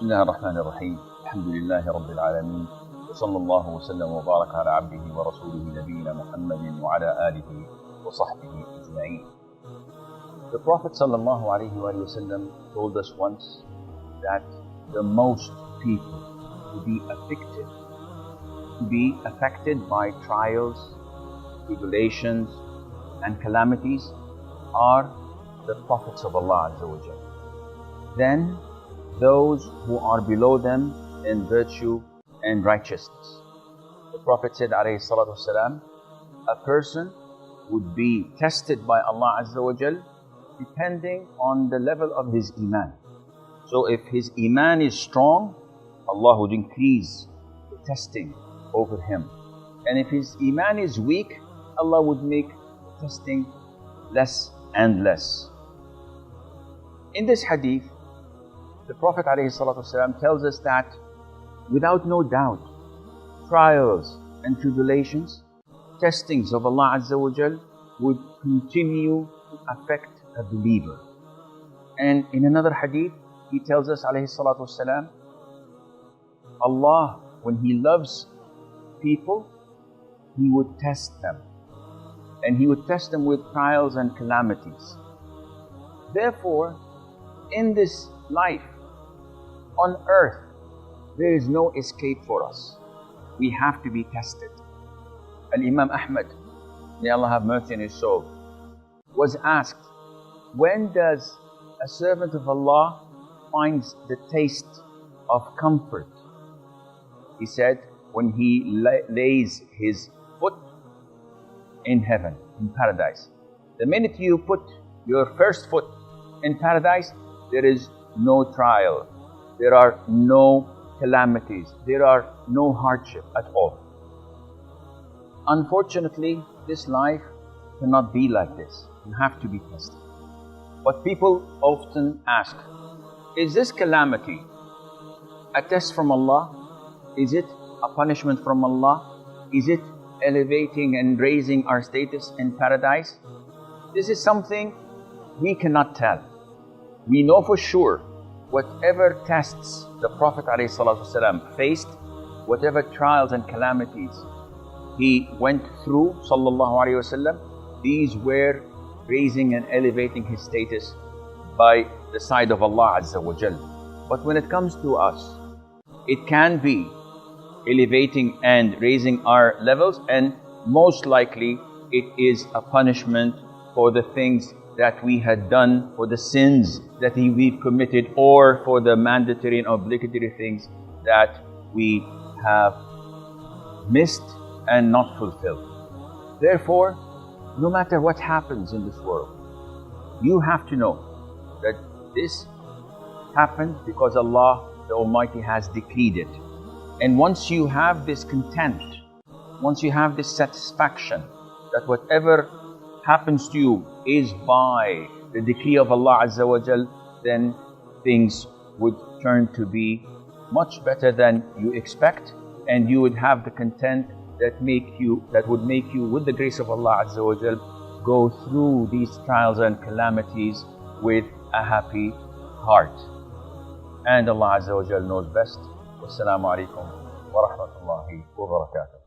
بسم الله الرحمن الرحيم الحمد لله رب العالمين وصلى الله وسلم وبارك على عبده ورسوله نبينا محمد وعلى آله وصحبه أجمعين. The Prophet sallallahu alaihi wasallam told us once that the most people to be affected by trials, tribulations and calamities are the prophets of Allah Azza wa Jal. Then those who are below them in virtue and righteousness. The Prophet said alayhi salatu wasalam, a person would be tested by Allah Azza wa Jal depending on the level of his iman. So if his iman is strong, Allah would increase the testing over him. And if his iman is weak, Allah would make testing less and less. In this hadith, the Prophet ﷺ tells us that without no doubt, trials and tribulations, testings of Allah Azza wa Jal would continue to affect a believer. And in another hadith, he tells us ﷺ, Allah, when He loves people, He would test them. And He would test them with trials and calamities. Therefore, in this life, on earth, there is no escape for us. We have to be tested. Al-Imam Ahmad, may Allah have mercy on his soul, was asked, when does a servant of Allah finds the taste of comfort? He said, when he lays his foot in heaven, in paradise. The minute you put your first foot in paradise, there is no trial. There are no calamities. There are no hardship at all. Unfortunately, this life cannot be like this. You have to be tested. But people often ask, is this calamity a test from Allah? Is it a punishment from Allah? Is it elevating and raising our status in paradise? This is something we cannot tell. We know for sure whatever tests the Prophet ﷺ faced, whatever trials and calamities he went through, sallallahu alaihi wasallam, these were raising and elevating his status by the side of Allah Azza wa Jal. But when it comes to us, it can be elevating and raising our levels, and most likely it is a punishment for the things that we had done, for the sins that we've committed, or for the mandatory and obligatory things that we have missed and not fulfilled. Therefore, no matter what happens in this world, you have to know that this happened because Allah the Almighty has decreed it. And once you have this content, once you have this satisfaction that whatever happens to you is by the decree of Allah Azza wa Jal, then things would turn to be much better than you expect, and you would have the content that would make you, with the grace of Allah Azza wa Jal, go through these trials and calamities with a happy heart. And Allah Azza wa Jal knows best. Wassalamu alaikum wa rahmatullahi wa barakatuh.